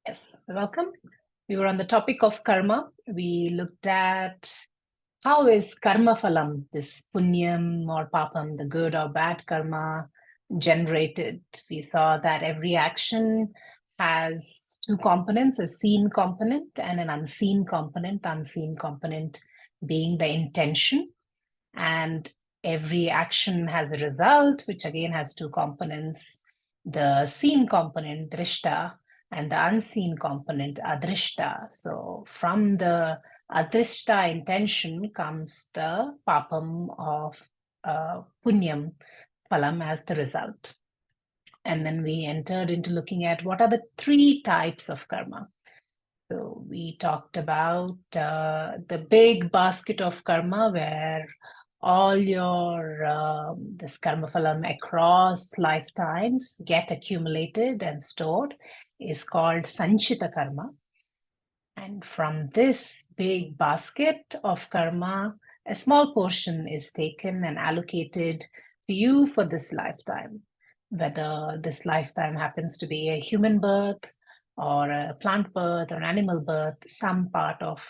Yes, welcome. We were on the topic of karma. We looked at how is karma phalam, this punyam or papam, the good or bad karma, generated. We saw that every action has two components, a seen component and an unseen component, unseen component being the intention. And every action has a result, which again has two components, the seen component, drishta, and the unseen component, adrishta. So from the adrishta intention comes the papam of punyam phalam as the result. And then we entered into looking at what are the three types of karma. So we talked about the big basket of karma where all your this karma phalam across lifetimes get accumulated and stored is called sanchita karma. And from this big basket of karma, a small portion is taken and allocated to you for this lifetime. Whether this lifetime happens to be a human birth or a plant birth or an animal birth, some part of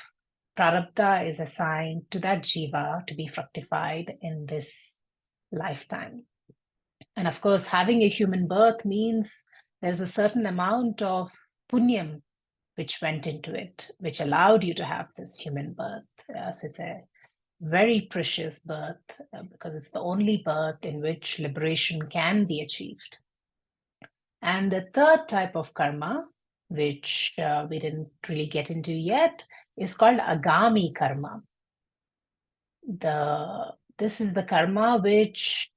prarabdha is assigned to that jiva to be fructified in this lifetime. And of course, having a human birth means there's a certain amount of punyam which went into it, which allowed you to have this human birth. So it's a very precious birth because it's the only birth in which liberation can be achieved. And the third type of karma, which we didn't really get into yet, is called agami karma. This is the karma which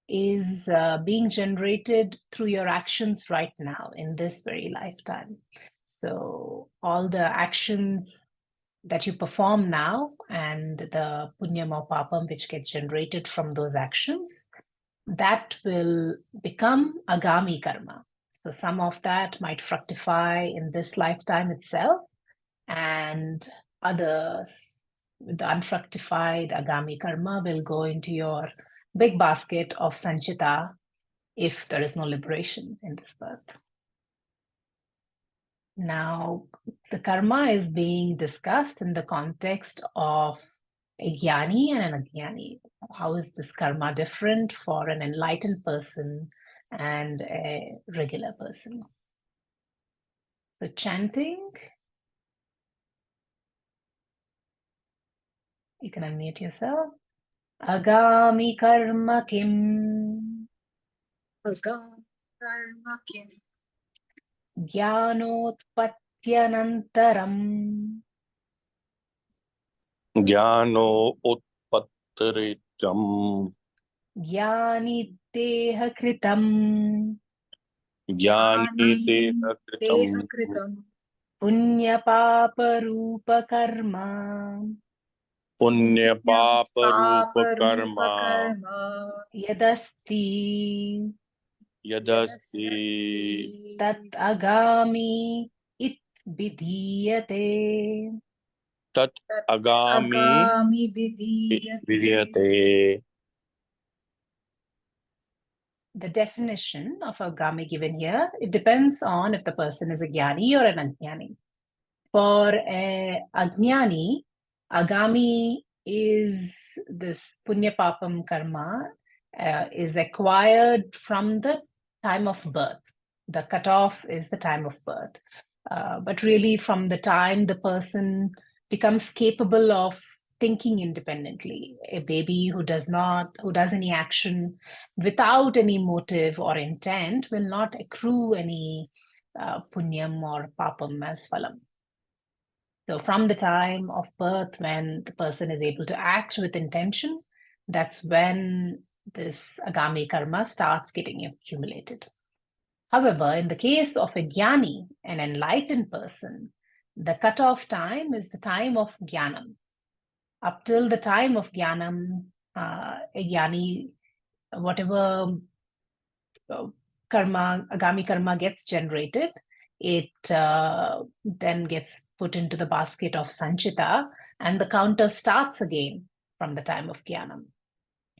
is being generated through your actions right now in this very lifetime. So all the actions that you perform now and the punyam or papam which gets generated from those actions, that will become agami karma. So some of that might fructify in this lifetime itself, and others, the unfructified agami karma, will go into your big basket of sanchita if there is no liberation in this birth. Now, the karma is being discussed in the context of a gani and an agyani. How is this karma different for an enlightened person and a regular person? So chanting, you can unmute yourself. Agami karma kim? Agami karma kim? Jnanotpatyanantaram. Jnano utpattiritam. Jnani deha kritam. Jnani deha kritam. Punya papa rupa karma. Punya papa rupa karma. Yadasti. Yadasti. Tat agami it vidhiyate. Tat agami vidhiyate. The definition of agami given here, it depends on if the person is a jnani or an ajnani. For a ajnani, agami is this punya papam karma is acquired from the time of birth. The cutoff is the time of birth. But really from the time the person becomes capable of thinking independently. A baby who does any action without any motive or intent will not accrue any punyam or papam as phalam. So from the time of birth, when the person is able to act with intention, that's when this agami karma starts getting accumulated. However, in the case of a jnani, an enlightened person, the cutoff time is the time of jnanam. Up till the time of jnanam, a jnani, whatever karma, agami karma gets generated, it then gets put into the basket of sanchita, and the counter starts again from the time of jnanam.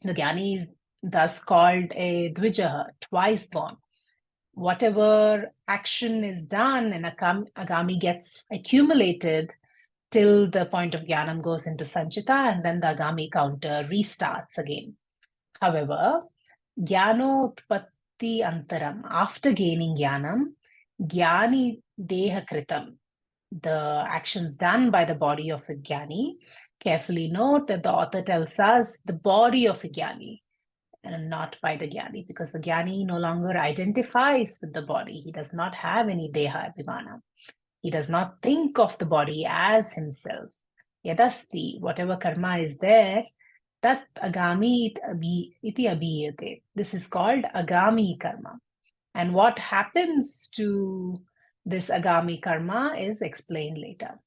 The jnani is thus called a dvijaha, twice born. whatever action is done in agami gets accumulated till the point of jnanam goes into sanchita, and then the agami counter restarts again. However, jnanotpatti antaram, after gaining jnanam, jnani deha kritam, the actions done by the body of a jnani. Carefully note that the author tells us the body of a jnani and not by the jnani, because the jnani no longer identifies with the body. He does not have any deha abhimana. He does not think of the body as himself. Yadasti, whatever karma is there, tat agami iti abhiyate. This is called agami karma. And what happens to this agami karma is explained later.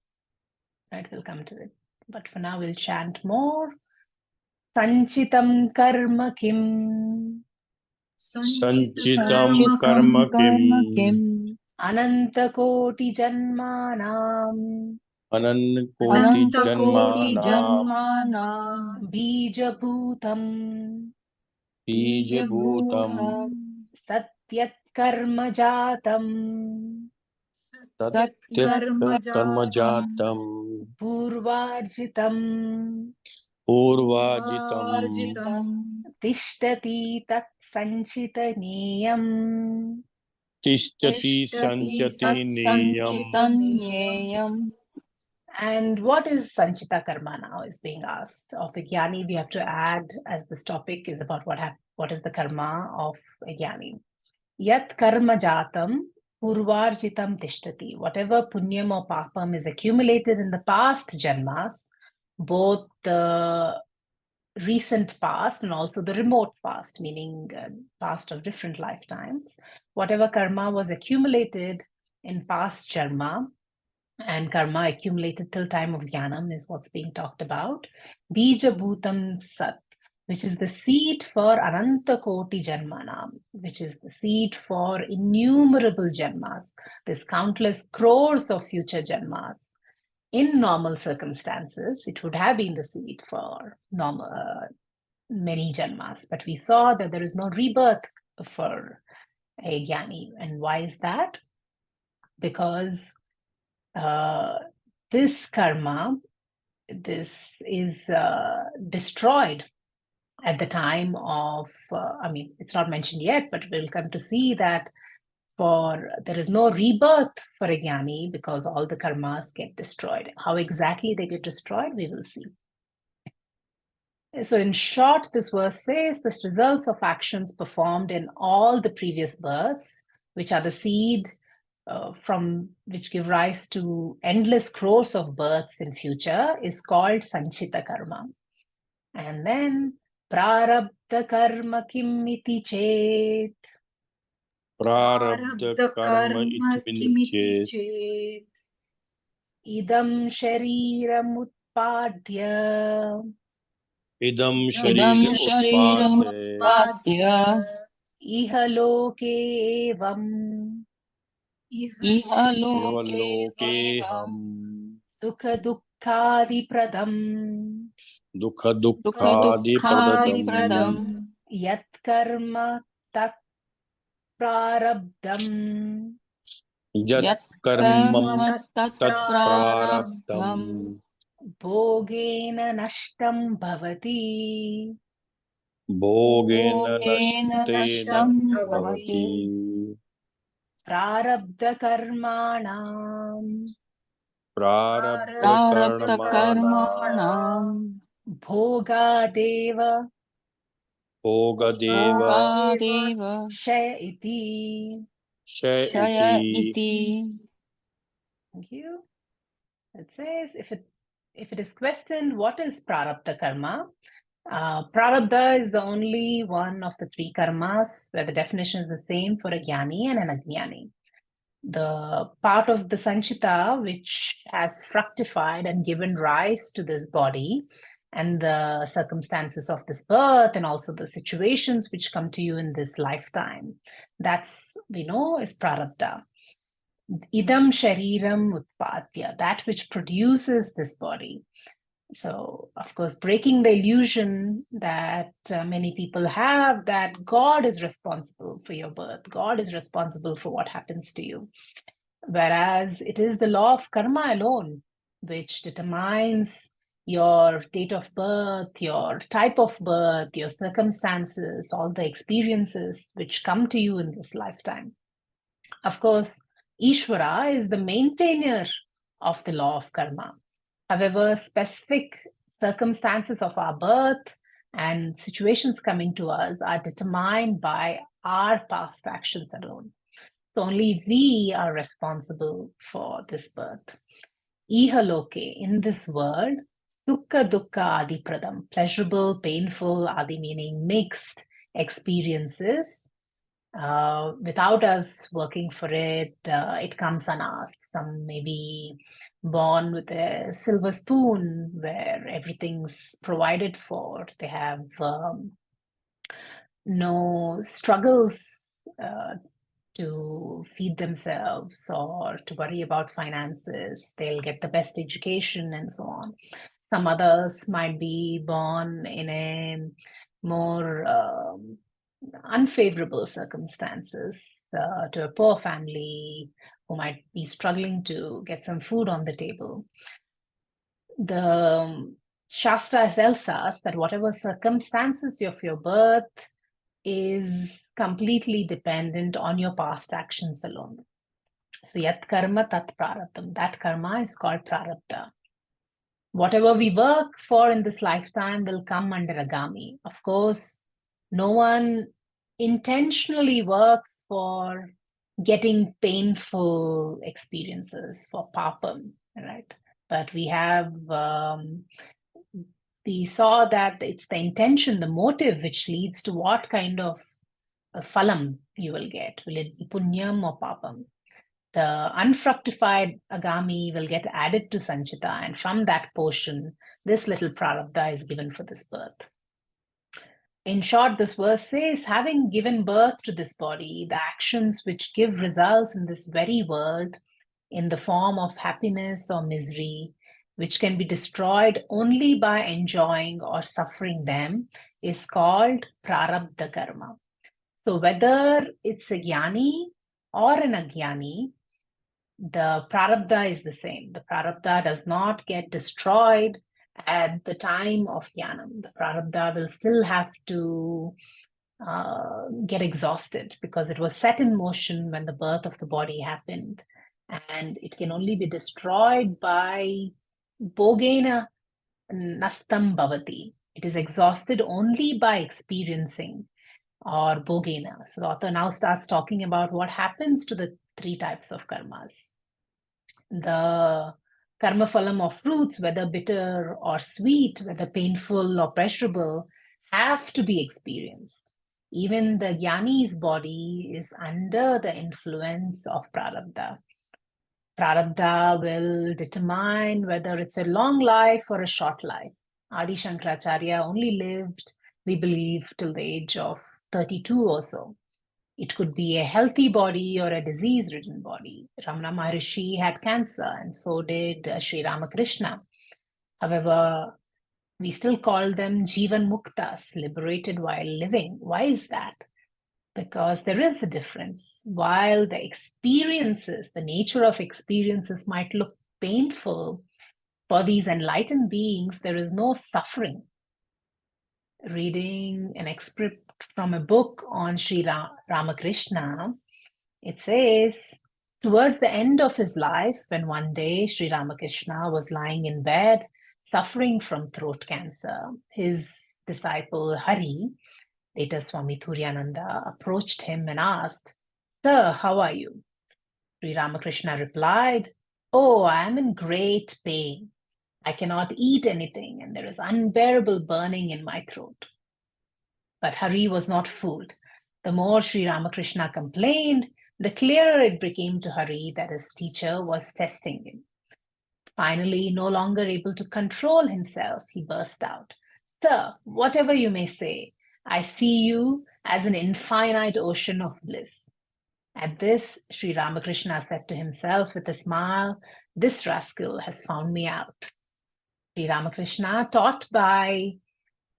Right, we'll come to it. But for now, we'll chant more. Sanchitam karma kim. Sanchitam karma kim. Anantakoti janmanam. Anantakoti Anantakoti janmana. janmana. Bijabhutam. Bijabhutam. Satyat karma jatam. Satyat karma jatam. Purvarjitam. Purvajitam. Tishtati tat sanchitaneyam. Tishtati sanchati niyam. And what is sanchita karma now is being asked. Of a jnani, we have to add, as this topic is about what is the karma of a jnani. Yat karma jatam purvarjitam tishtati. Whatever punyam or papam is accumulated in the past janmas, both the recent past and also the remote past, meaning past of different lifetimes, whatever karma was accumulated in past janma, and karma accumulated till time of jnanam is what's being talked about. Bija bhutam sat, which is the seed for ananta koti janmanam, which is the seed for innumerable janmas, this countless crores of future janmas. In normal circumstances, it would have been the seed for many janmas, but we saw that there is no rebirth for a jnani. And why is that? Because this karma, this is destroyed at the time of, it's not mentioned yet, but we'll come to see that there is no rebirth for a jnani because all the karmas get destroyed. How exactly they get destroyed, we will see. So in short, this verse says the results of actions performed in all the previous births, which are the seed from which give rise to endless crores of births in future, is called sanchita karma. And then prarabdha karma kim iti chet. Prarabdha karma iti chet. Idam shariram utpadya. Idam shariram utpadya. Iha loke evam. Iha loke ham. Sukha dukkhadi pradam. Dukha dukkhadi pradam. Yat karma tat prarabdam. Yat karma tat prarabdam. Bhogena nashtam bhavati. Bhogena nashtam bhavati. Prarabdha karmanam. Prarabdha karmanam. Bhogadeva. Bhogadeva. Shaya iti. Thank you. It says, if it is questioned, what is prarabdha karma? Prarabdha is the only one of the three karmas where the definition is the same for a jnani and an ajnani. The part of the sanchita which has fructified and given rise to this body and the circumstances of this birth and also the situations which come to you in this lifetime, that's, we know, is prarabdha. Idam shariram utpadya, that which produces this body. So, of course, breaking the illusion that many people have that God is responsible for your birth, God is responsible for what happens to you. Whereas it is the law of karma alone which determines your date of birth, your type of birth, your circumstances, all the experiences which come to you in this lifetime. Of course, Ishvara is the maintainer of the law of karma. However, specific circumstances of our birth and situations coming to us are determined by our past actions alone. So only we are responsible for this birth. Ihaloke, in this world, sukha dukkha adi pradam, pleasurable, painful, adi meaning mixed experiences. Without us working for it, it comes unasked. Some may be born with a silver spoon where everything's provided for. They have no struggles to feed themselves or to worry about finances. They'll get the best education and so on. Some others might be born in a more unfavorable circumstances, to a poor family who might be struggling to get some food on the table. The Shastra tells us that whatever circumstances of your birth is completely dependent on your past actions alone. So yat karma tat prarabdha, that karma is called prarabdha. Whatever we work for in this lifetime will come under agami. Of course, no one intentionally works for getting painful experiences for papam, right? But we saw that it's the intention, the motive, which leads to what kind of phalam you will get. Will it be punyam or papam? The unfructified agami will get added to sanchita, and from that portion, this little prarabdha is given for this birth. In short, this verse says, having given birth to this body, the actions which give results in this very world in the form of happiness or misery, which can be destroyed only by enjoying or suffering them, is called prarabdha karma. So whether it's a jnani or an agyani, the prarabdha is the same. The prarabdha does not get destroyed at the time of jnanam. The prarabdha will still have to get exhausted because it was set in motion when the birth of the body happened. And it can only be destroyed by bhogena nastam bhavati. It is exhausted only by experiencing, or bhogena. So the author now starts talking about what happens to the three types of karmas. The karma phalam of fruits, whether bitter or sweet, whether painful or pleasurable, have to be experienced. Even the jnani's body is under the influence of prarabdha. Prarabdha will determine whether it's a long life or a short life. Adi Shankaracharya only lived, we believe, till the age of 32 or so. It could be a healthy body or a disease-ridden body. Ramana Maharishi had cancer, and so did Sri Ramakrishna. However, we still call them Jivan Muktas, liberated while living. Why is that? Because there is a difference. While the experiences, the nature of experiences might look painful, for these enlightened beings, there is no suffering. Reading an excerpt from a book on Sri Ramakrishna, it says, towards the end of his life, when one day Sri Ramakrishna was lying in bed, suffering from throat cancer, his disciple Hari, later Swami Thuriyananda, approached him and asked, "Sir, how are you?" Sri Ramakrishna replied, "Oh, I am in great pain. I cannot eat anything, and there is unbearable burning in my throat." But Hari was not fooled. The more Sri Ramakrishna complained, the clearer it became to Hari that his teacher was testing him. Finally, no longer able to control himself, he burst out, "Sir, whatever you may say, I see you as an infinite ocean of bliss." At this, Sri Ramakrishna said to himself with a smile, "This rascal has found me out." Sri Ramakrishna taught by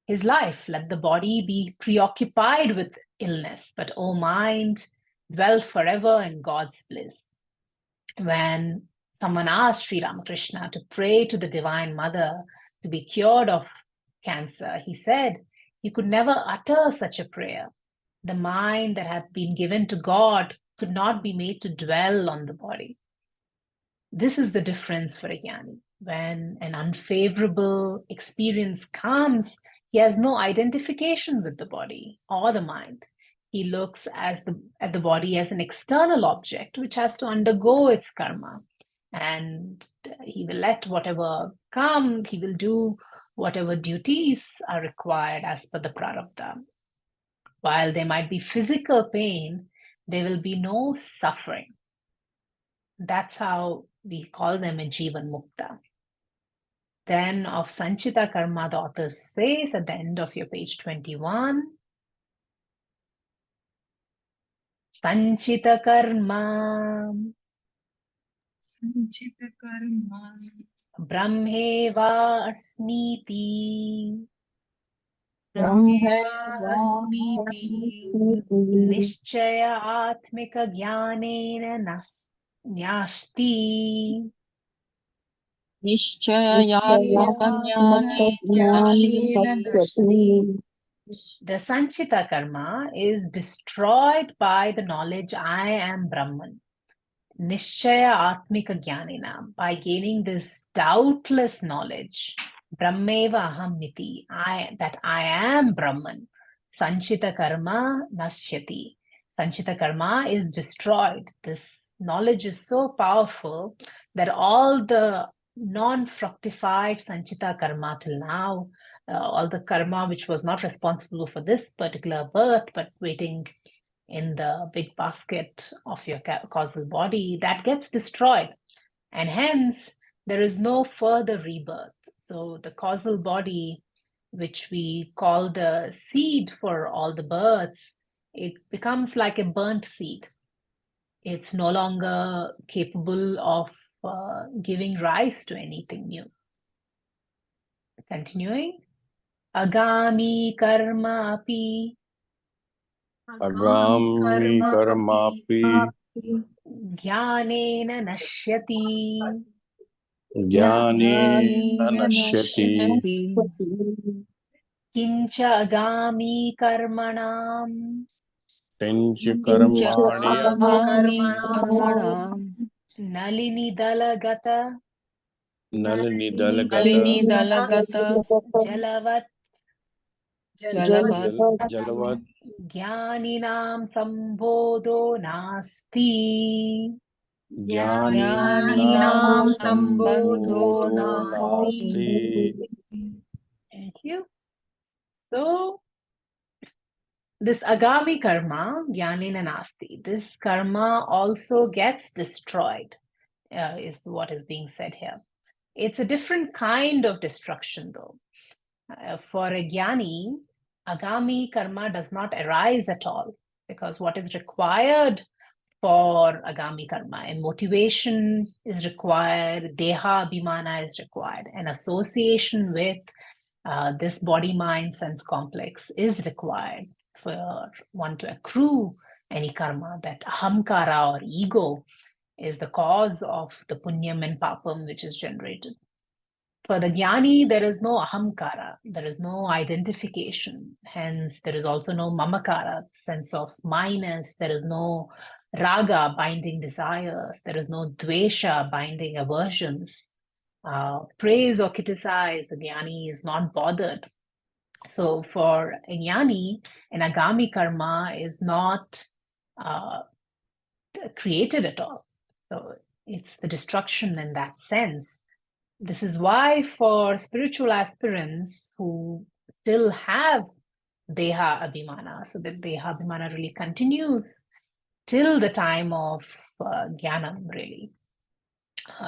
his life, let the body be preoccupied with illness, but O mind, dwell forever in God's bliss. When someone asked Sri Ramakrishna to pray to the Divine Mother to be cured of cancer, he said he could never utter such a prayer. The mind that had been given to God could not be made to dwell on the body. This is the difference for a jnani. When an unfavorable experience comes, he has no identification with the body or the mind. He looks at the body as an external object which has to undergo its karma. And he will let whatever come, he will do whatever duties are required as per the prarabdha. While there might be physical pain, there will be no suffering. That's how we call them a Jivan Mukta. Then of Sanchita Karma, the author says at the end of your page 21, Sanchita Karma Sanchita karma Brahmeva Asmiti Brahmeva asmiti Nishchaya Atmika Jnanena Nyasti Jnanena nashti. The Sanchita Karma is destroyed by the knowledge I am Brahman. Nishchaya Atmika Jnanena, by gaining this doubtless knowledge, Brahmeva Ahamiti, that I am Brahman, Sanchita Karma Nashyati. Sanchita Karma is destroyed. This knowledge is so powerful that all the non-fructified Sanchita Karma till now, all the karma which was not responsible for this particular birth, but waiting in the big basket of your causal body, that gets destroyed. And hence, there is no further rebirth. So the causal body, which we call the seed for all the births, it becomes like a burnt seed. It's no longer capable of giving rise to anything new. Continuing. Agami karma api Agami karmapi jnanena nashyati jnanena nashyati kincha agami karmanam kincha karmani Karmanam nalini dalagata nalini dalagata jalavat jalavat jnaninam sambodho nasti. jnaninam sambodho nasti. Thank you. So this agami karma, jnanena nasti, this karma also gets destroyed, is what is being said here. It's a different kind of destruction though. For a jnani, agami karma does not arise at all, because what is required for agami karma, a motivation is required, deha abhimana is required, an association with this body-mind sense complex is required for one to accrue any karma. That ahamkara or ego is the cause of the punyam and papam which is generated. For the jnani, there is no ahamkara, there is no identification. Hence, there is also no mamakara, sense of minus. There is no raga, binding desires. There is no dvesha, binding aversions. Praise or criticize, the jnani is not bothered. So for a jnani, an agami karma is not created at all. So it's the destruction in that sense. This is why for spiritual aspirants who still have deha abhimana, so that deha abhimana really continues till the time of jnanam, really.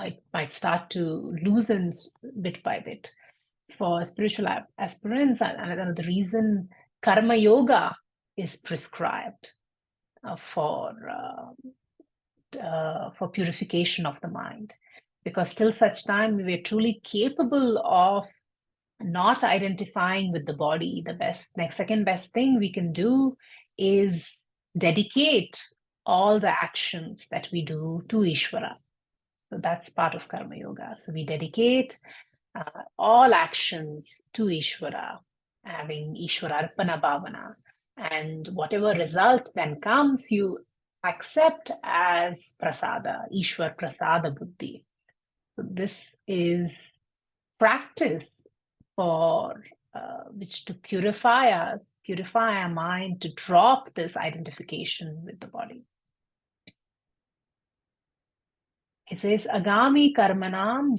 It might start to loosen bit by bit. For spiritual aspirants, another reason karma yoga is prescribed for purification of the mind. because till such time we are truly capable of not identifying with the body, the second best thing we can do is dedicate all the actions that we do to Ishvara. So that's part of Karma Yoga. So we dedicate all actions to Ishvara, having Ishvara Arpana Bhavana. And whatever result then comes, you accept as prasada, Ishwar prasada buddhi. So this is practice for which to purify our mind, to drop this identification with the body. It says, agami karmanam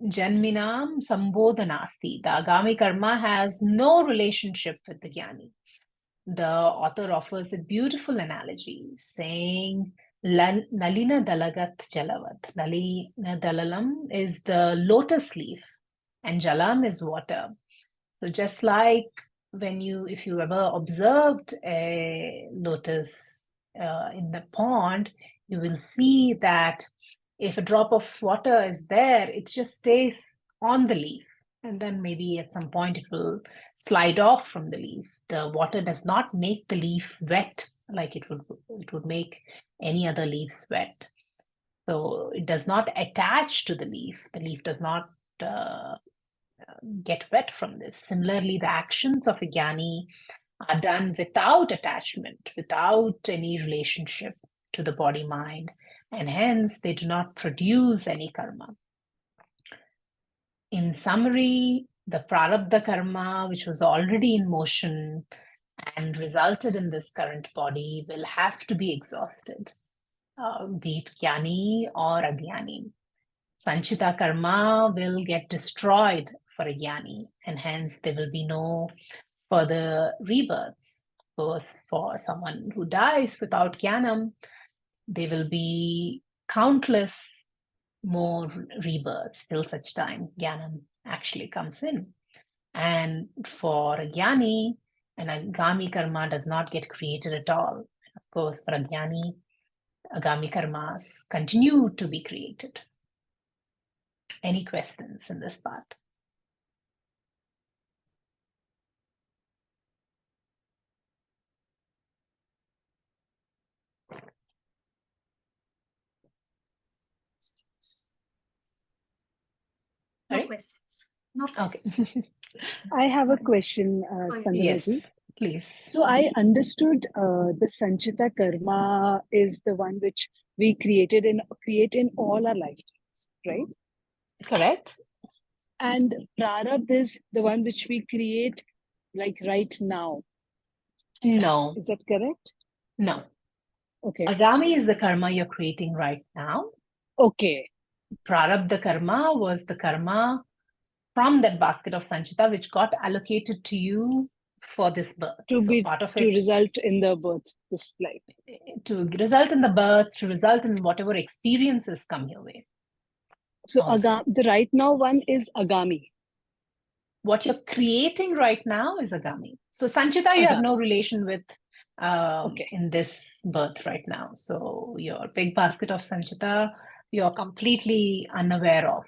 janminam sambodhanasti. The agami karma has no relationship with the jnani. The author offers a beautiful analogy, saying, Nalina dalagat jalavat. Nalina dalalam is the lotus leaf, and jalam is water. So just like if you ever observed a lotus in the pond, you will see that if a drop of water is there, it just stays on the leaf. And then maybe at some point it will slide off from the leaf. The water does not make the leaf wet like it would make any other leaves wet. So it does not attach to the leaf. The leaf does not get wet from this. Similarly, the actions of a jnani are done without attachment, without any relationship to the body mind, and hence they do not produce any karma. In summary, the prarabdha karma, which was already in motion and resulted in this current body, will have to be exhausted, be it jnani or agyani. Sanchita karma will get destroyed for a jnani, and hence there will be no further rebirths. Because for someone who dies without jnanam, there will be countless more rebirths till such time jnanam actually comes in. And for a jnani, an agami karma does not get created at all. Of course, for a jnani, agami karmas continue to be created. Any questions in this part? No Right? questions. No Okay. questions. I have a question, Spandana ji. Yes, please. So I understood the Sanchita karma is the one which we create in all our lifetimes, right? Correct? And prarabdha is the one which we create like right now. No, Is that correct? no. Okay. Agami is the karma you're creating right now. Okay. Prarabdha karma was the karma from that basket of Sanchita which got allocated to you for this birth. Part of To it result in the birth, this life. to result in the birth, to result in whatever experiences come your way. So Also. the right now one is agami. What you're creating right now is agami. So Sanchita, you have Agami. no relation with Okay. in this birth right now. So your big basket of Sanchita, you're completely unaware of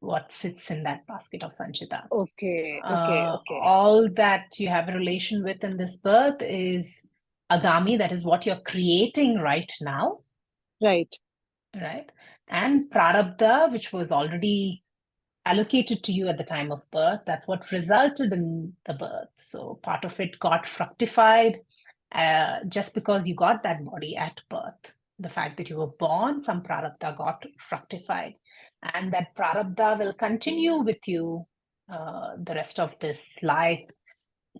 what sits in that basket of Sanchita. Okay. All that you have a relation with in this birth is agami, that is what you're creating right now. Right. Right. And prarabdha, which was already allocated to you at the time of birth, that's what resulted in the birth. So part of it got fructified just because you got that body at birth. The fact that you were born, some prarabdha got fructified. And that prarabdha will continue with you the rest of this life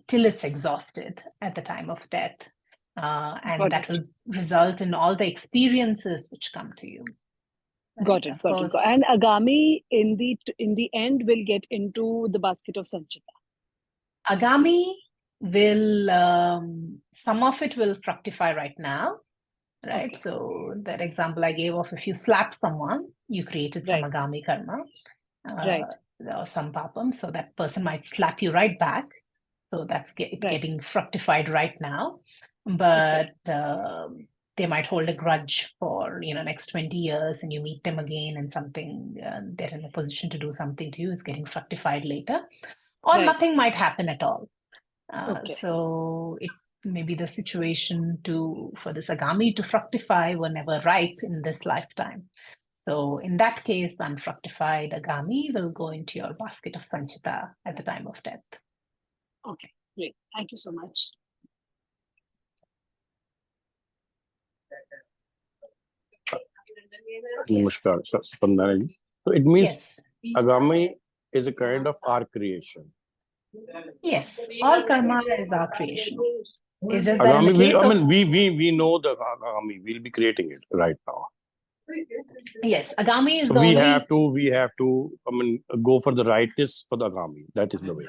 till it's exhausted at the time of death. And that will result in all the experiences which come to you. Right? Got it. And agami in the end will get into the basket of Sanchita. Agami will, some of it will fructify right now, right? Okay. So that example I gave of if you slap someone, you created some agami karma, or some papam, so that person might slap you right back. So that's getting fructified right now. But they might hold a grudge for, next 20 years, and you meet them again and something, they're in a position to do something to you, it's getting fructified later, or Right. nothing might happen at all. Okay. So it may be the situation for this agami to fructify were never ripe in this lifetime. So in that case, the unfructified agami will go into your basket of sanchita at the time of death. Okay, great. Thank you so much. Namaskar, Spandana ji. So it means Yes. agami is a kind of our creation. Yes, all karma is our creation. It's just that in Agami, the case of we know the agami. We'll be creating it right now. yes, agami is So the we only have to go for the rightness for the agami. That is the way.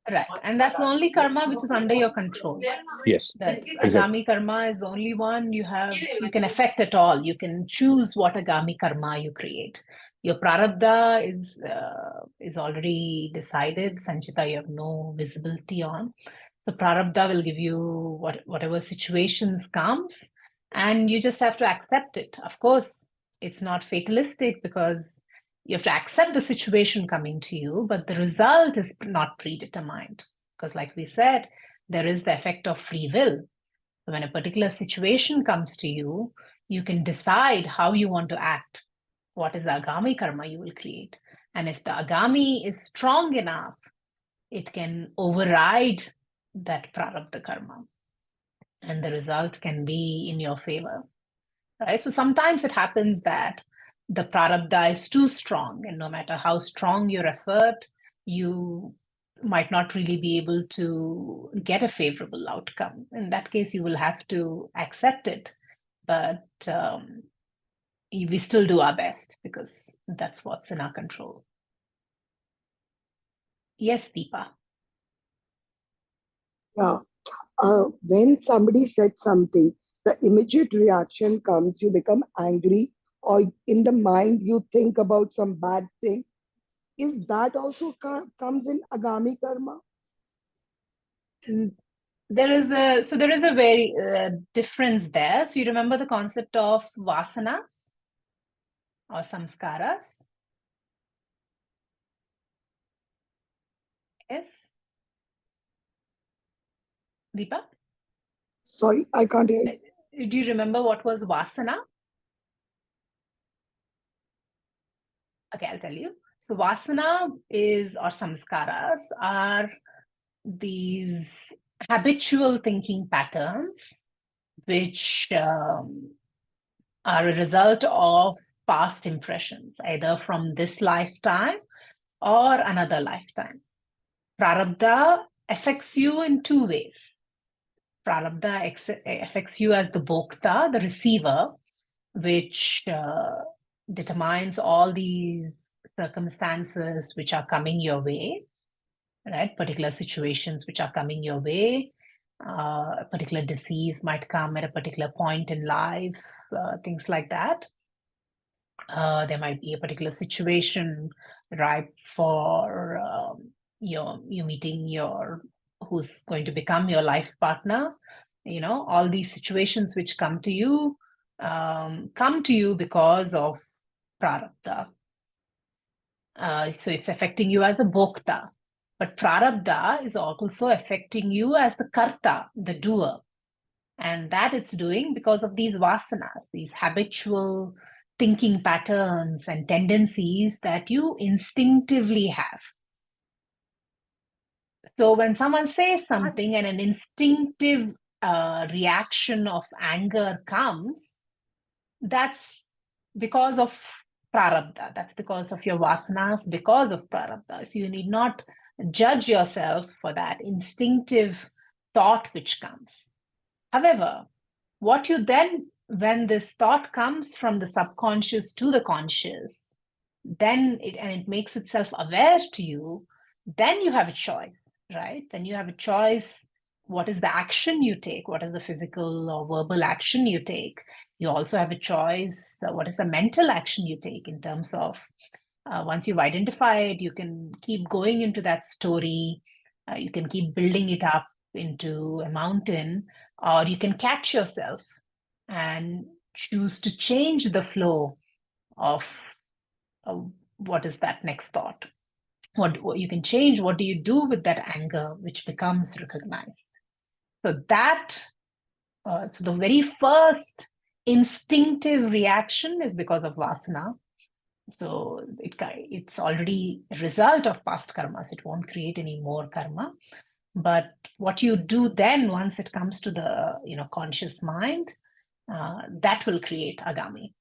right, and that's the only karma which is under your control. Yes, That exactly. agami karma is the only one you can affect at all. You can choose what agami karma you create. Your prarabdha is already decided. Sanchita, you have no visibility on. So prarabdha will give you whatever situations comes, and you just have to accept it. Of course, it's not fatalistic because you have to accept the situation coming to you, but the result is not predetermined. Because like we said, there is the effect of free will. So when a particular situation comes to you, you can decide how you want to act. What is the agami karma you will create? And if the agami is strong enough, it can override that prarabdha karma. And the result can be in your favor. Right? So sometimes it happens that the prarabdha is too strong, and no matter how strong your effort, you might not really be able to get a favorable outcome. In that case, you will have to accept it, but we still do our best because that's what's in our control. Yes, Deepa. Yeah. When somebody said something, the immediate reaction comes, you become angry, or in the mind you think about some bad thing. Is that also comes in agami karma? There is a very difference there. So you remember the concept of vasanas or samskaras? Yes. Deepa? Sorry, I can't hear you. Do you remember what was vasana? Okay, I'll tell you. So vasana or samskaras are these habitual thinking patterns which are a result of past impressions, either from this lifetime or another lifetime. Prarabdha affects you in two ways. Prarabdha affects you as the bhokta, the receiver, which determines all these circumstances which are coming your way, right? Particular situations which are coming your way. A particular disease might come at a particular point in life, things like that. There might be a particular situation ripe for you meeting who's going to become your life partner. All these situations which come to you because of prarabdha. So it's affecting you as a bhokta. But prarabdha is also affecting you as the karta, the doer. And that it's doing because of these vasanas, these habitual thinking patterns and tendencies that you instinctively have. So when someone says something and an instinctive reaction of anger comes, that's because of prarabdha. That's because of your vasanas, because of prarabdha. So you need not judge yourself for that instinctive thought which comes. However, when this thought comes from the subconscious to the conscious, then it makes itself aware to you, then you have a choice, right? Then you have a choice. What is the action you take? What is the physical or verbal action you take? You also have a choice. What is the mental action you take in terms of once you've identified, you can keep going into that story. You can keep building it up into a mountain, or you can catch yourself and choose to change the flow of what is that next thought. What you can change, what do you do with that anger which becomes recognized? So that, so the very first instinctive reaction is because of vasana. So it's already a result of past karmas. It won't create any more karma. But what you do then, once it comes to the conscious mind, that will create agami.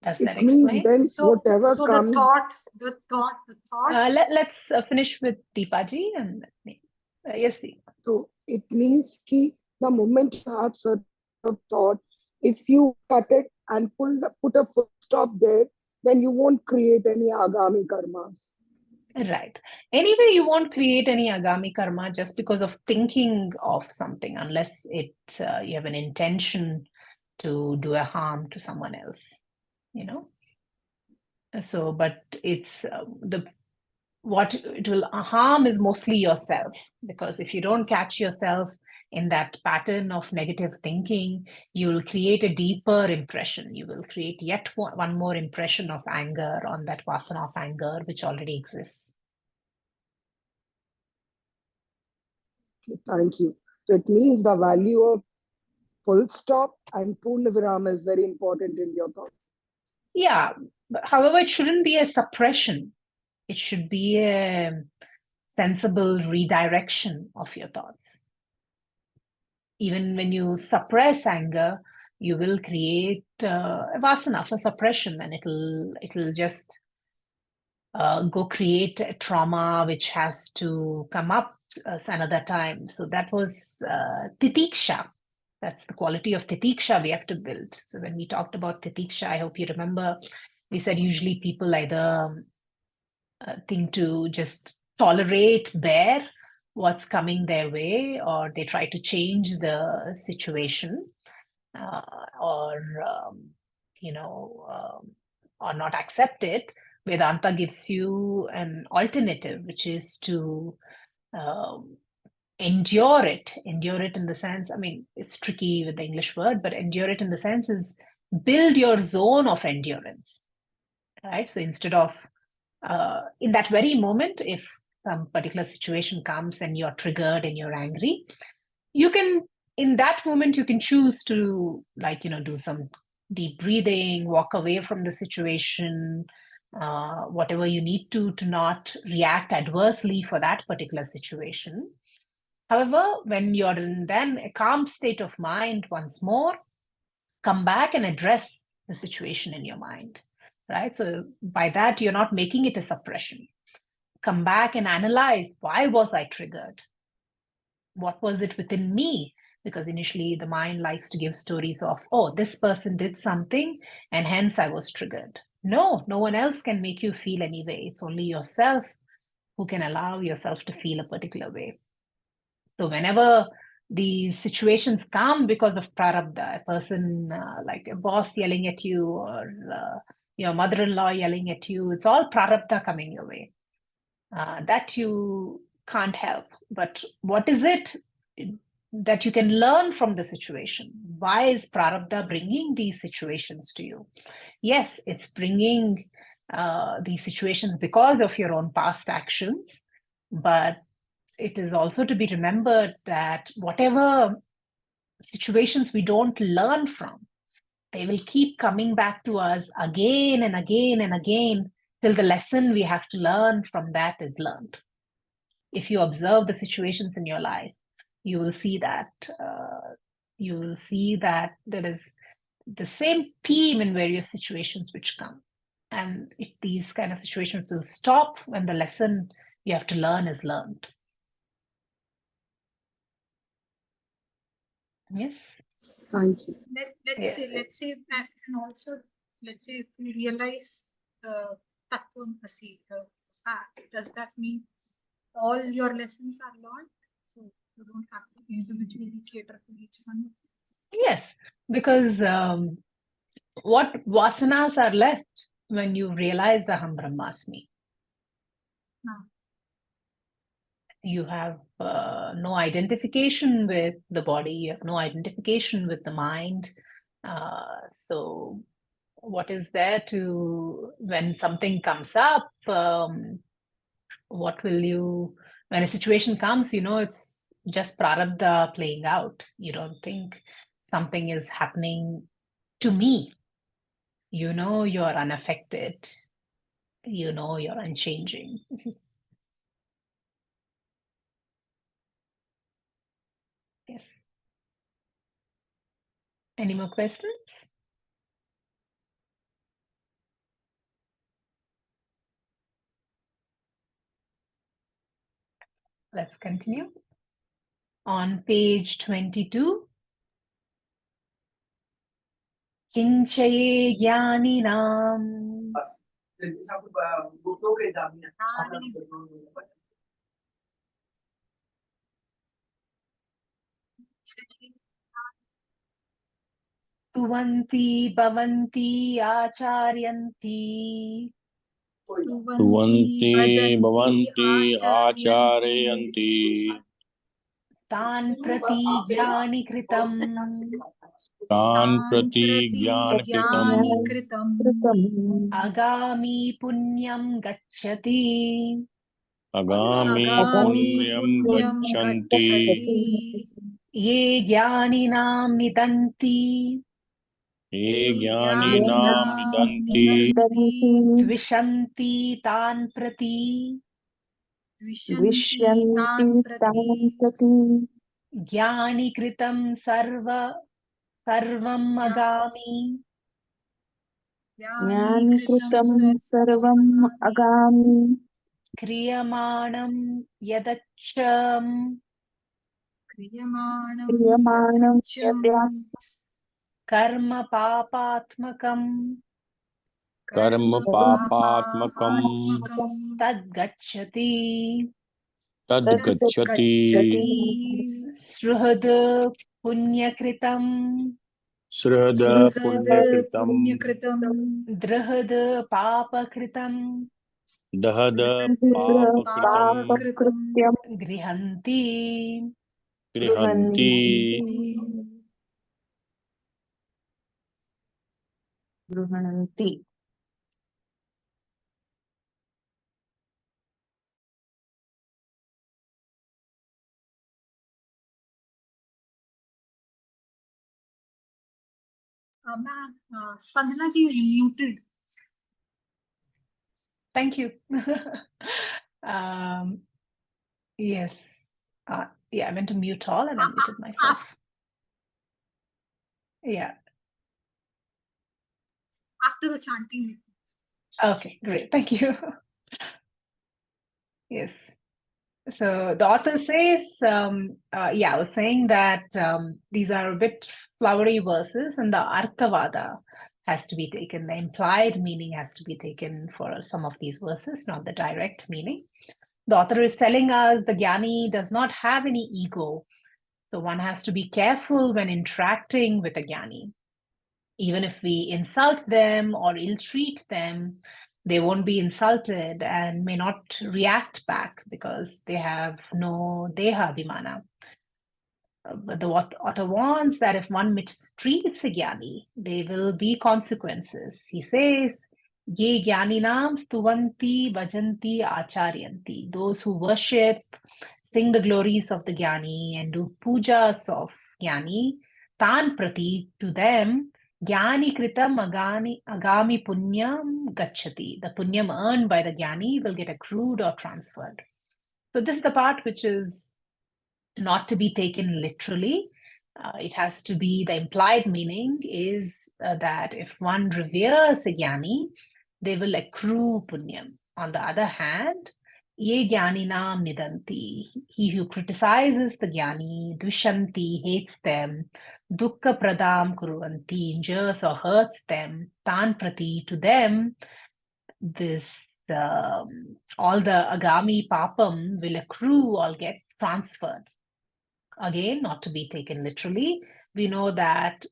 Does that It means explain? then So, whatever so comes, the thought. Let's finish with Deepaji and yes, Deepa. so it means ki the moment you have certain thought, if you cut it and put a full stop there, then you won't create any agami karmas. Right. Anyway, you won't create any agami karma just because of thinking of something, unless you have an intention to do a harm to someone else, So, but it's what it will harm is mostly yourself, because if you don't catch yourself in that pattern of negative thinking, you will create a deeper impression. You will create yet one more impression of anger on that vasana of anger, which already exists. Okay, thank you. So it means the value of full stop and purna virama is very important in your thought. Yeah, but however, it shouldn't be a suppression. It should be a sensible redirection of your thoughts. Even when you suppress anger, you will create a vasana for suppression, and it'll just go create a trauma which has to come up another time. So that was titiksha. That's the quality of titiksha we have to build. So when we talked about titiksha, I hope you remember, we said usually people either think to just tolerate, bear what's coming their way, or they try to change the situation, or or not accept it. Vedanta gives you an alternative, which is to endure it in the sense, I mean, it's tricky with the English word, but endure it in the sense is build your zone of endurance, right? So instead of in that very moment, if some particular situation comes and you're triggered and you're angry, you can, in that moment, you can choose to do some deep breathing, walk away from the situation, whatever you need to not react adversely for that particular situation. However, when you're in then a calm state of mind once more, come back and address the situation in your mind, right? So by that, you're not making it a suppression. Come back and analyze, why was I triggered? What was it within me? Because initially the mind likes to give stories of, oh, this person did something and hence I was triggered. No one else can make you feel any way. It's only yourself who can allow yourself to feel a particular way. So whenever these situations come because of prarabdha, a person like a boss yelling at you, or your mother-in-law yelling at you, it's all prarabdha coming your way. That you can't help. But what is it that you can learn from the situation? Why is prarabdha bringing these situations to you? Yes, it's bringing these situations because of your own past actions, but it is also to be remembered that whatever situations we don't learn from, they will keep coming back to us again and again and again till the lesson we have to learn from that is learned. If you observe the situations in your life, you will see that there is the same theme in various situations which come, and these kind of situations will stop when the lesson you have to learn is learned. Yes. Thank you. Let's say that, and also let's say if we realize the Tattva Asi, the fact, does that mean all your lessons are learned? So you don't have to individually cater to each one. Yes, because what vasanas are left when you realize the Aham Brahmasmi? You have no identification with the body, you have no identification with the mind. So what is there to, when something comes up, what will you, when a situation comes, it's just prarabdha playing out. You don't think something is happening to me. You're unaffected. You're unchanging. Yes. Any more questions? Let's continue. On page 22. Kinchaye jnaninam tuvanti bhavanti acharyanti Tuvanti bhavanti acharyanti tan prati jnani kritam tan prati jnanakritam agami punyam gacchati agami punyam gachanti ye jnaninam nidanti ye jnaninam nidanti dvishanti tan prati Vishyanti tam prati jnani kritam sarvam agami jnani kritam sarvam agami kriyamanam yadacham kriyamanam yadyat karma papatmakam karma papatmakam tad gacchati tad gacchati sruhad punyakritam srihada punyakritam drihad papakritam dahada papakritam papakrityam grihanti grihanti gruhanti. Ma'am, Spandana ji, you muted. Thank you. Yes. Yeah, I went to mute all and I muted myself. Yeah. After the chanting. Okay, great. Thank you. Yes. So the author says, I was saying that these are a bit flowery verses and the arthavada has to be taken. The implied meaning has to be taken for some of these verses, not the direct meaning. The author is telling us the jnani does not have any ego. So one has to be careful when interacting with a jnani. Even if we insult them or ill-treat them, they won't be insulted and may not react back because they have no deha abhimana. But the author warns that if one mistreats a jnani, there will be consequences. He says, Ye jnaninam stuvanti vajanti acharyanti. Those who worship, sing the glories of the jnani and do pujas of jnani, tan prati, to them, jnani kritam agami punyam gacchati. The punyam earned by the jnani will get accrued or transferred. So this is the part which is not to be taken literally. It has to be, the implied meaning is that if one reveres a jnani, they will accrue punyam. On the other hand, ye jnaninam nidanti, he who criticizes the jnani, dvishanti, hates them, dukkha pradam kuruvanti, injures or hurts them, tan prati, to them, this all the agami papam will accrue or get transferred. Again, not to be taken literally, we know that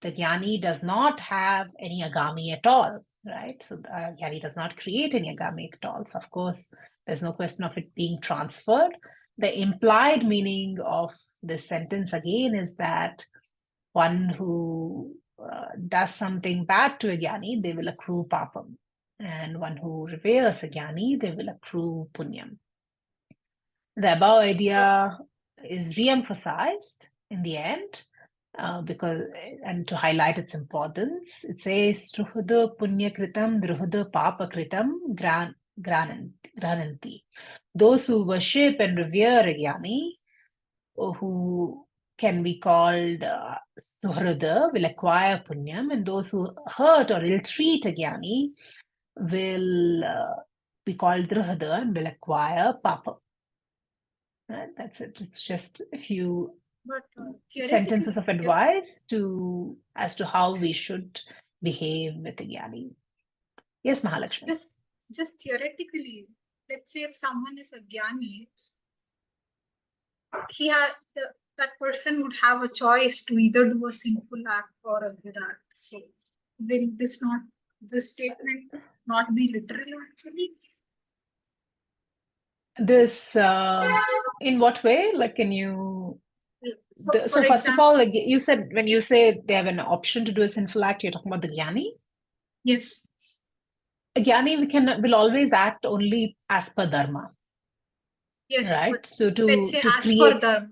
the jnani does not have any agami at all, right? So the jnani does not create any agami at all. So of course, there's no question of it being transferred. the implied meaning of this sentence again is that one who does something bad to a jnani, they will accrue papam. And one who reveres a jnani, they will accrue punyam. The above idea is re-emphasized in the end because, and to highlight its importance, it says, Truhuda punya kritam, druhuda papa kritam, grananti. Those who worship and revere a jnani, who can be called suhrada, will acquire punyam, and those who hurt or ill-treat a jnani will be called druhada and will acquire papa. Right? That's it. It's just a few But sentences of advice as to how we should behave with a jnani. Yes, Mahalakshmi. Just theoretically, let's say if someone is a jnani, that person would have a choice to either do a sinful act or a good act. So will this statement not be literal actually? This, in what way? Like, can you... So For first of example, all, like you said, when you say they have an option to do a sinful act, you're talking about the jnani? yes. A jnani will always act only as per dharma. Yes, right? but So let's say as create, per dharma.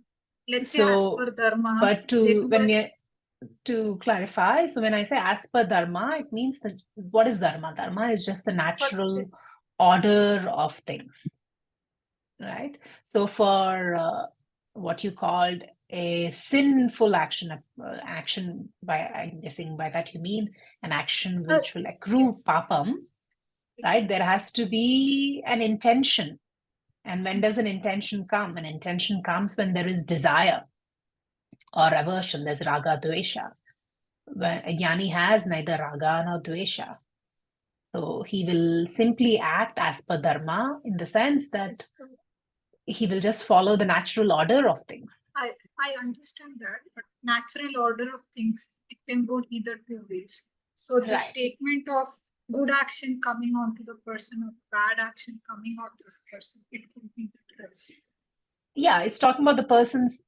Let's say as per dharma. But to clarify, so when I say as per dharma, it means that what is dharma? Dharma is just the natural order of things, right? So for what you called a sinful action, I'm guessing by that you mean an action which will accrue papam, right? There has to be an intention. And when does an intention come? An intention comes when there is desire or aversion. There's raga, dvesha. When a jnani has neither raga nor dvesha. So he will simply act as per dharma in the sense that he will just follow the natural order of things. I understand that, but natural order of things, it can go either two ways. So the statement of good action coming onto the person or bad action coming onto the person, it could be literal. Yeah, it's talking about the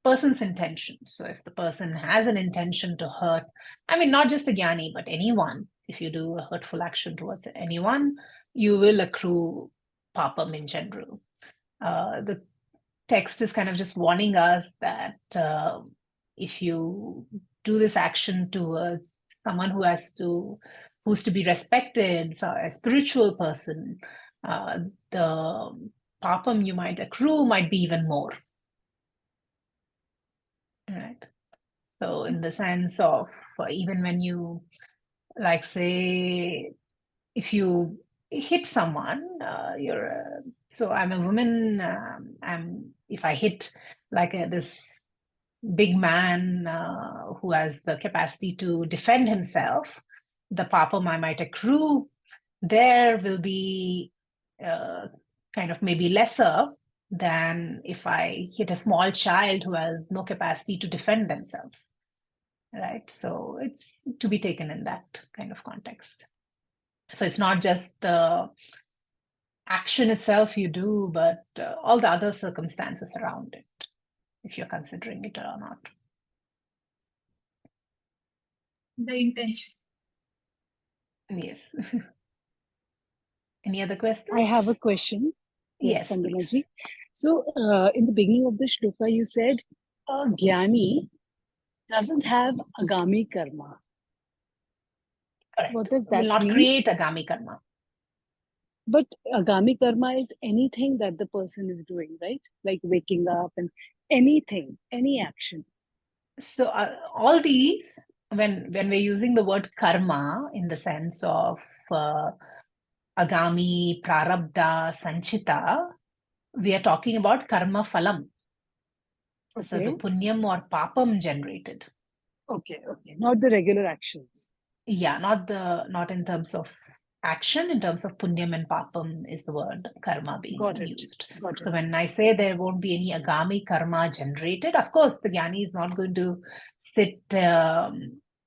person's intention. So if the person has an intention to hurt, I mean, not just a jnani, but anyone, if you do a hurtful action towards anyone, you will accrue papam in general. The text is kind of just warning us that if you do this action towards someone who's to be respected, so a spiritual person, the papam you might accrue might be even more. Right. So in the sense of even when you, like, say, if you hit someone, so I'm a woman, if I hit like this big man who has the capacity to defend himself, the papam I might accrue there will be kind of maybe lesser than if I hit a small child who has no capacity to defend themselves, right? So it's to be taken in that kind of context. So it's not just the action itself you do, but all the other circumstances around it, if you're considering it or not. The intention. Yes. Any other questions? I have a question. Yes, Vandanaji. So in the beginning of the shloka, you said a jnani doesn't have agami karma. Correct. What does that Will not mean? create agami karma. But agami karma is anything that the person is doing, right? Like waking up and anything, any action. So all these, when we're using the word karma in the sense of agami, prarabdha, sanchita, we are talking about karma phalam. Okay. So the punyam or papam generated. Okay. Not the regular actions. Yeah, not in terms of action, in terms of punyam and papam is the word karma being used. Got it. So when I say there won't be any agami karma generated, of course, the jnani is not going to sit,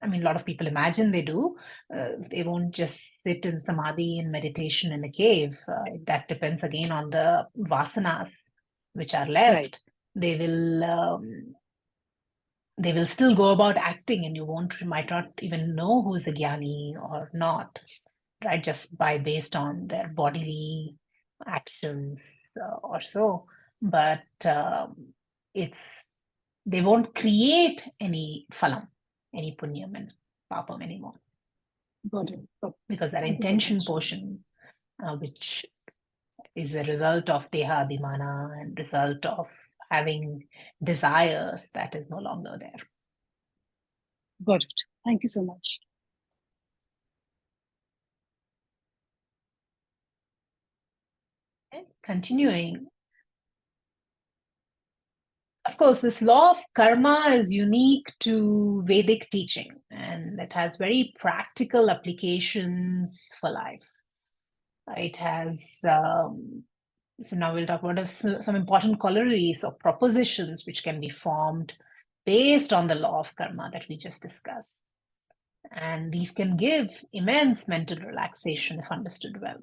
I mean, a lot of people imagine they do. They won't just sit in samadhi and meditation in a cave. That depends again on the vasanas which are left, Right. they will still go about acting, and you might not even know who's a gani or not, right? Just based on their bodily actions or so. But they won't create any phalam, any punyam and papam anymore, Got it. Okay. because that Thank you so intention much. portion, which is a result of deha abhimana and result of having desires, that is no longer there. Got it. Thank you so much. Okay, continuing. Of course, this law of karma is unique to Vedic teaching, and it has very practical applications for life. It has, so now we'll talk about some important corollaries or propositions which can be formed based on the law of karma that we just discussed. And these can give immense mental relaxation if understood well.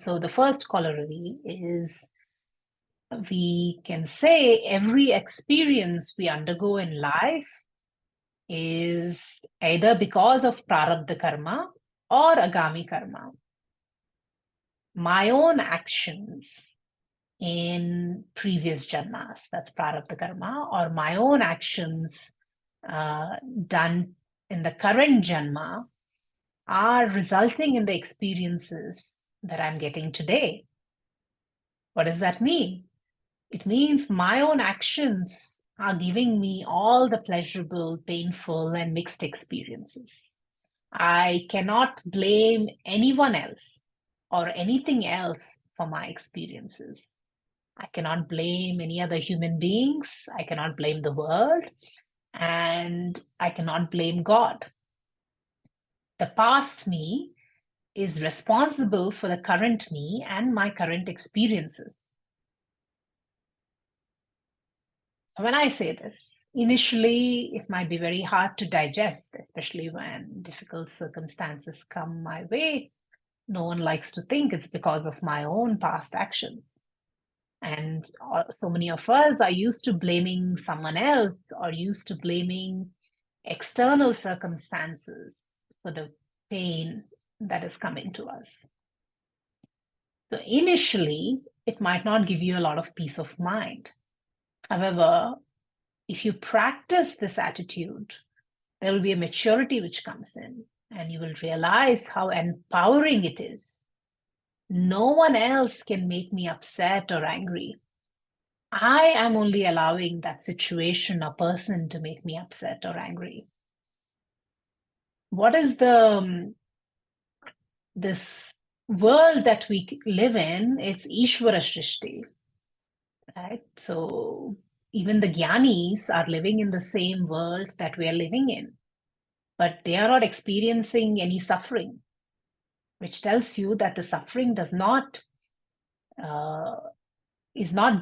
So the first corollary is, we can say every experience we undergo in life is either because of prarabdha karma or agami karma. My own actions in previous janmas, that's prarabdha karma, or my own actions done in the current janma are resulting in the experiences that I'm getting today. What does that mean? It means my own actions are giving me all the pleasurable, painful, and mixed experiences. I cannot blame anyone else or anything else for my experiences. I cannot blame any other human beings. I cannot blame the world. And I cannot blame God. The past me is responsible for the current me and my current experiences. When I say this, initially it might be very hard to digest, especially when difficult circumstances come my way. No one likes to think it's because of my own past actions. And so many of us are used to blaming someone else or used to blaming external circumstances for the pain that is coming to us. So initially, it might not give you a lot of peace of mind. However, if you practice this attitude, there will be a maturity which comes in, and you will realize how empowering it is. No one else can make me upset or angry. I am only allowing that situation or person to make me upset or angry. What is this world that we live in? It's Ishvara Shrishti, right? So even the Gyanis are living in the same world that we are living in, but they are not experiencing any suffering, which tells you that the suffering is not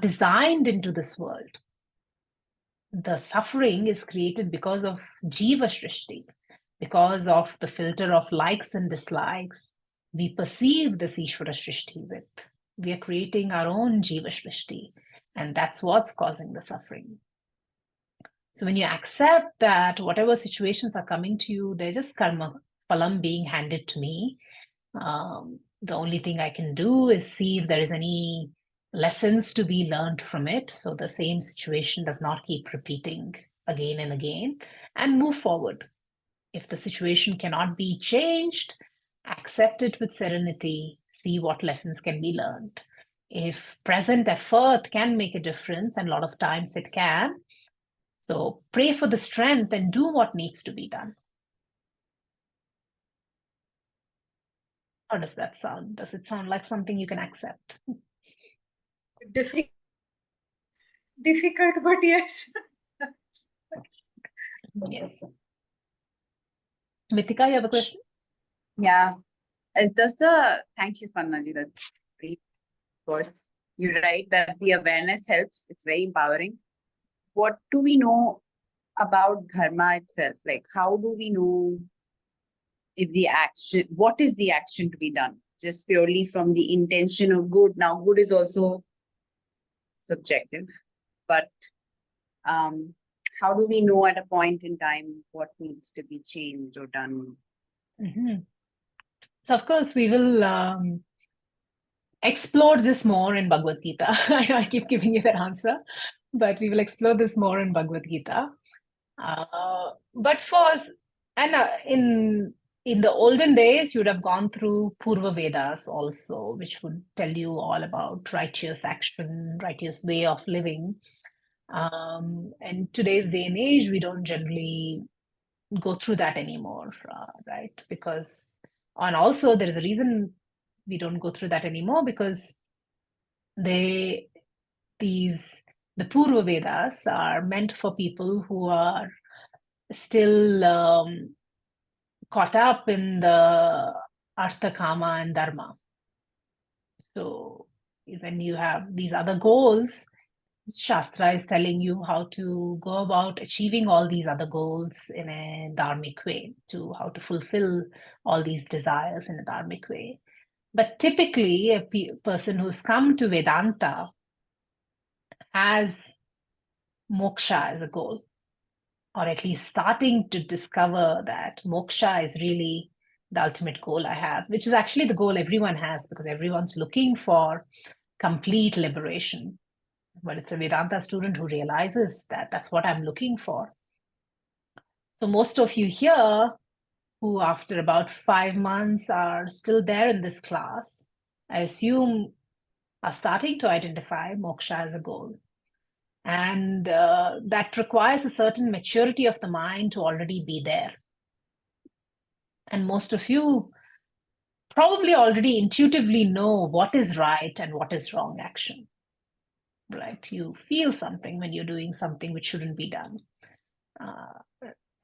designed into this world. The suffering is created because of Jiva Shrishti, because of the filter of likes and dislikes. We perceive this Ishvara Shrishti with. We are creating our own Jiva Shrishti, and that's what's causing the suffering. So when you accept that whatever situations are coming to you, they're just karma phalam being handed to me. The only thing I can do is see if there is any lessons to be learned from it, so the same situation does not keep repeating again and again, and move forward. If the situation cannot be changed, accept it with serenity, see what lessons can be learned. If present effort can make a difference, and a lot of times it can, so pray for the strength and do what needs to be done. How does that sound? Does it sound like something you can accept? Difficult, but yes. Yes. Mithika, you have a question? Yeah. Thank you, Spannaji. That's great. Of course, you're right that the awareness helps. It's very empowering. What do we know about dharma itself? Like, how do we know what is the action to be done? Just purely from the intention of good. Now, good is also subjective, but how do we know at a point in time what needs to be changed or done? So of course we will explore this more in Bhagavad Gita. I know I keep giving you that answer, but we will explore this more in Bhagavad Gita. But in the olden days, you would have gone through Purva Vedas also, which would tell you all about righteous action, righteous way of living. And today's day and age, we don't generally go through that anymore, right? And also there is a reason we don't go through that anymore, because the Purva Vedas are meant for people who are still caught up in the Artha, Kama, and Dharma. So when you have these other goals, Shastra is telling you how to go about achieving all these other goals in a dharmic way, to how to fulfill all these desires in a dharmic way. But typically, a person who's come to Vedanta has moksha as a goal, or at least starting to discover that moksha is really the ultimate goal I have, which is actually the goal everyone has, because everyone's looking for complete liberation. But it's a Vedanta student who realizes that that's what I'm looking for. So most of you here who after about 5 months are still there in this class, I assume are starting to identify moksha as a goal. And that requires a certain maturity of the mind to already be there. And most of you probably already intuitively know what is right and what is wrong action, right? You feel something when you're doing something which shouldn't be done.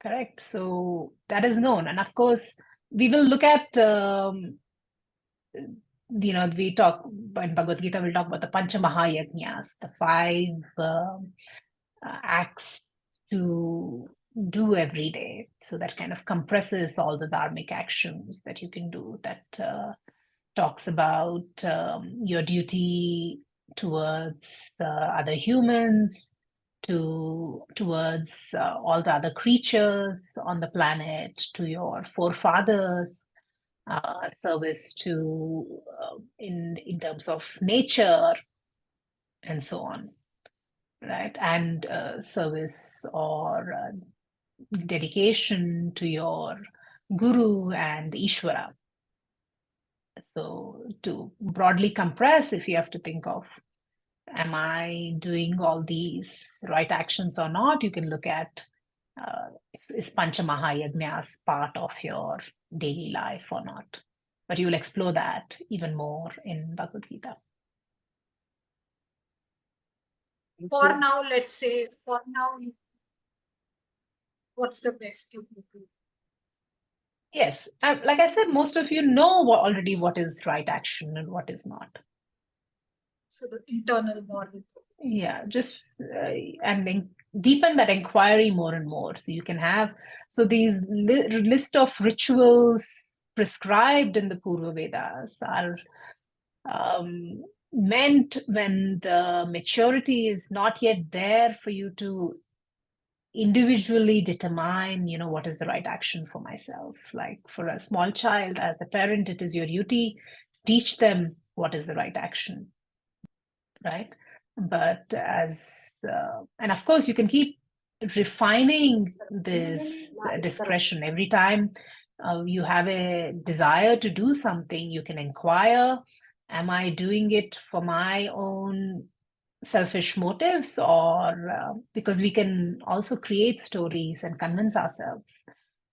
Correct. So that is known. And of course, we will look at, we talk in Bhagavad Gita, we'll talk about the Pancha Mahayajnas, the 5 acts to do every day. So that kind of compresses all the dharmic actions that you can do, that talks about your duty towards the other humans, towards all the other creatures on the planet, to your forefathers, service to in terms of nature, and so on, right? And service or dedication to your guru and Ishvara. So to broadly compress, if you have to think of, am I doing all these right actions or not? You can look at is Pancha Mahayajnas part of your daily life or not? But you will explore that even more in Bhagavad Gita. For now, let's say, what's the best you can do? Yes, like I said, most of you know already what is right action and what is not. So the internal moral. Yeah, just and deepen that inquiry more and more. So you can have, so these list of rituals prescribed in the Purva Vedas are meant when the maturity is not yet there for you to individually determine, what is the right action for myself. Like for a small child, as a parent, it is your duty to teach them what is the right action, right? But and of course, you can keep refining this discretion. Every time you have a desire to do something, you can inquire, am I doing it for my own selfish motives, or because we can also create stories and convince ourselves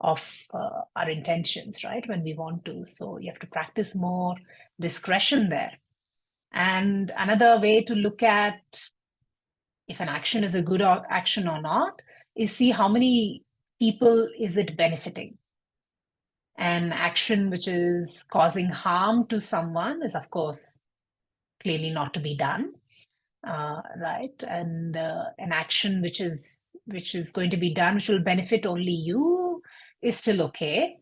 of our intentions, right, when we want to. So you have to practice more discretion there. And another way to look at if an action is a good action or not is see how many people is it benefiting. An action which is causing harm to someone is, of course, clearly not to be done. Right, and an action which is going to be done, which will benefit only you, is still okay.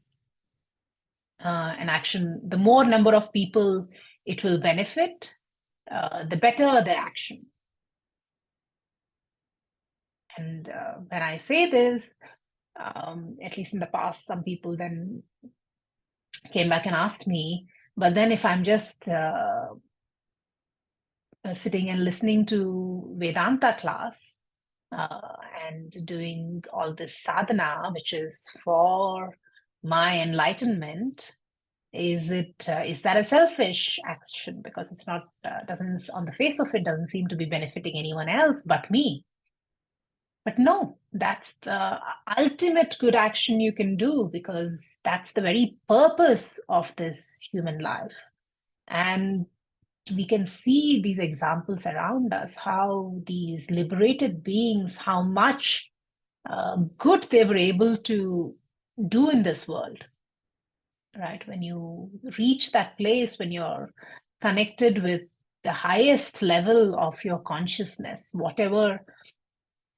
An action, the more number of people it will benefit, the better the action. And when I say this, at least in the past, some people then came back and asked me, but then if I'm just sitting and listening to Vedanta class and doing all this sadhana, which is for my enlightenment, is that a selfish action? Because it's not, doesn't, on the face of it, doesn't seem to be benefiting anyone else but me. But no, that's the ultimate good action you can do, because that's the very purpose of this human life. And we can see these examples around us, how these liberated beings, how much good they were able to do in this world, right? When you reach that place, when you're connected with the highest level of your consciousness, whatever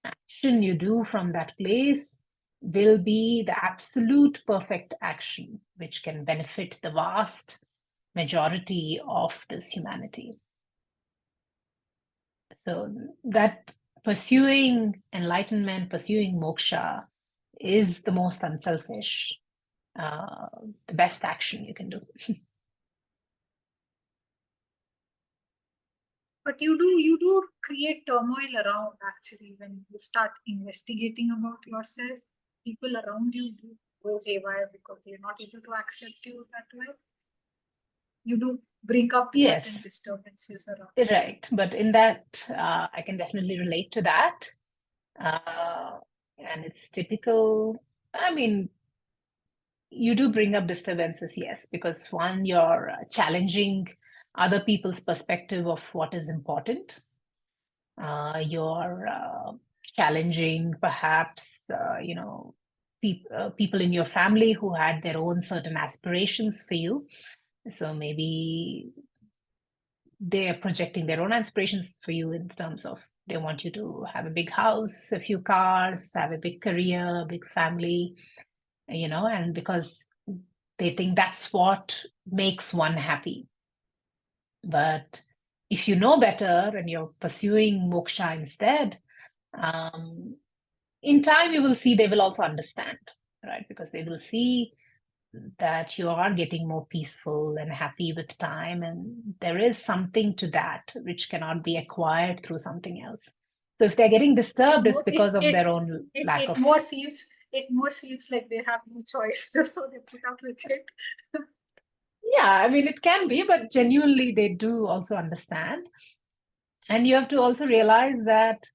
action you do from that place will be the absolute perfect action, which can benefit the vast majority of this humanity. So that pursuing enlightenment, pursuing moksha is the most unselfish, the best action you can do. But you do create turmoil around, actually, when you start investigating about yourself. People around you do go haywire because they're not able to accept you that way. You do bring up certain Yes, disturbances around. right. But in that, I can definitely relate to that. And it's typical. I mean, you do bring up disturbances, yes, because one, you're challenging other people's perspective of what is important. You're challenging perhaps, people in your family who had their own certain aspirations for you. So maybe they are projecting their own aspirations for you in terms of they want you to have a big house, a few cars, have a big career, a big family, and because they think that's what makes one happy. But if you know better and you're pursuing moksha instead, in time you will see they will also understand, right? Because they will see that you are getting more peaceful and happy with time, and there is something to that which cannot be acquired through something else. So if they're getting disturbed, it's because of their own lack of. It more seems like they have no choice, so they put up with it. Yeah, I mean, it can be, but genuinely they do also understand. And you have to also realize that,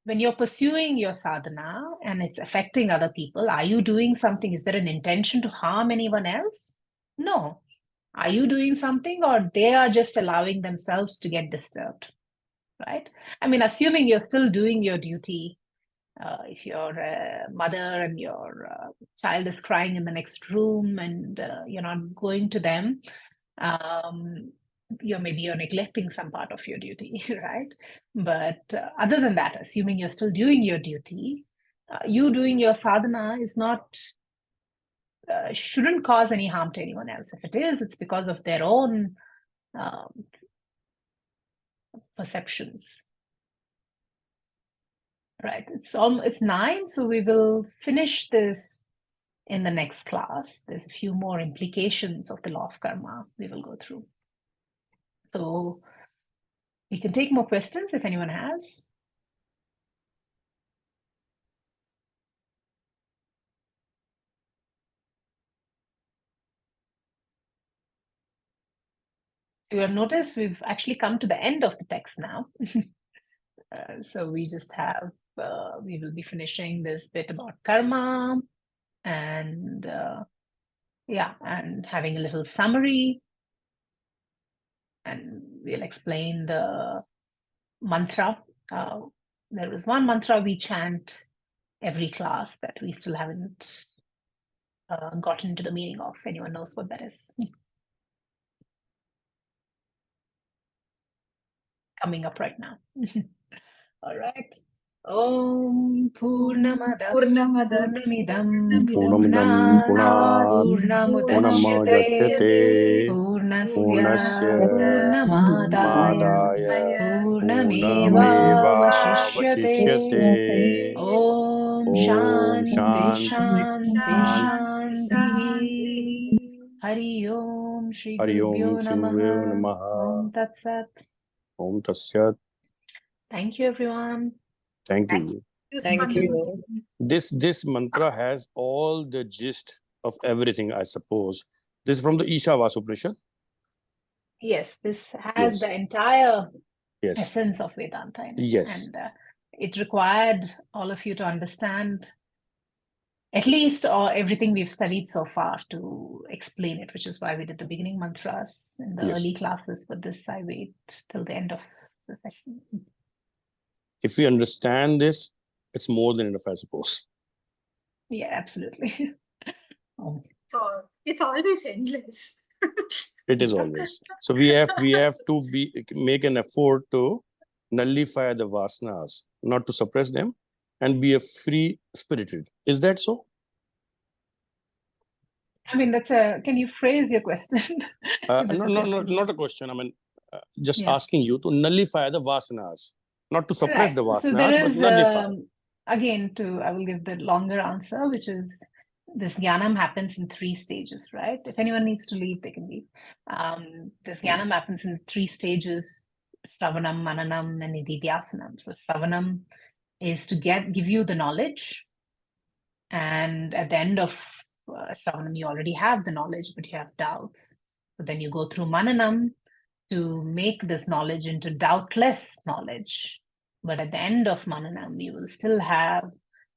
when you're pursuing your sadhana and it's affecting other people, are you doing something? Is there an intention to harm anyone else? No. Are you doing something, or they are just allowing themselves to get disturbed, right? I mean, assuming you're still doing your duty. If you're a mother and your child is crying in the next room and you're not going to them, you're neglecting some part of your duty, right? But other than that, assuming you're still doing your duty, you doing your sadhana is not, shouldn't cause any harm to anyone else. If it is, it's because of their own perceptions. Right, it's 9, so we will finish this in the next class. There's a few more implications of the law of karma we will go through. So we can take more questions if anyone has. You have noticed we've actually come to the end of the text now. So we just have, we will be finishing this bit about karma and and having a little summary. And we'll explain the mantra. There is one mantra we chant every class that we still haven't gotten to the meaning of. Anyone knows what that is? Coming up right now. All right. Om Purnamada Purnamada Purnamidam Purnamidam Purnat Purnamudachyate Purnasya Purnasya Purnamadaya Madaya Purnameva Vashishyate Om Om Shanti Shanti Shanti Shanti Shanti Hari Om Shri Hari Gurubhyo Om Shri Gurubhyo Namaha Namaha. Om Tat Sat. Om Tasyat. Thank you, everyone. Thank Thank you. Thank you. This mantra has all the gist of everything, I suppose. This is from the Ishavas Upanishad. Yes, this has Yes. the entire Yes. essence of Vedanta in it. Yes. And it required all of you to understand at least or everything we've studied so far to explain it, which is why we did the beginning mantras in the Yes. early classes. But this I wait till the end of the session. If we understand this, it's more than enough, I suppose. Yeah, absolutely. So it's always endless. It is always. So we have to make an effort to nullify the vasanas, not to suppress them, and be a free spirited. Is that so? I mean, can you phrase your question? If it's a question. Not a question. I mean, just Yeah. asking you to nullify the vasanas, not to suppress Right. the vasanas, So there but is, nullify. again, I will give the longer answer, which is this jnanam happens in 3 stages, right? If anyone needs to leave, they can leave. This jnanam happens in 3 stages: Shravanam, Mananam, and Nididhyasanam. So Shravanam is to give you the knowledge. And at the end of Shravanam, you already have the knowledge, but you have doubts. So then you go through Mananam to make this knowledge into doubtless knowledge. But at the end of Mananam, you will still have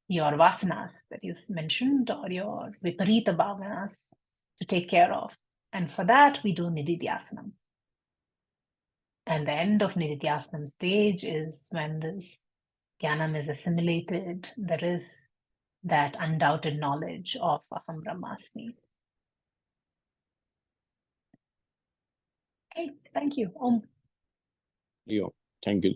your vasanas that you mentioned, or your viparita bhavanas to take care of. And for that, we do Nididhyasanam. And the end of Nididhyasanam stage is when this jnanam is assimilated. There is that undoubted knowledge of Aham Brahmasmi. Okay, thank you. Om. Thank you.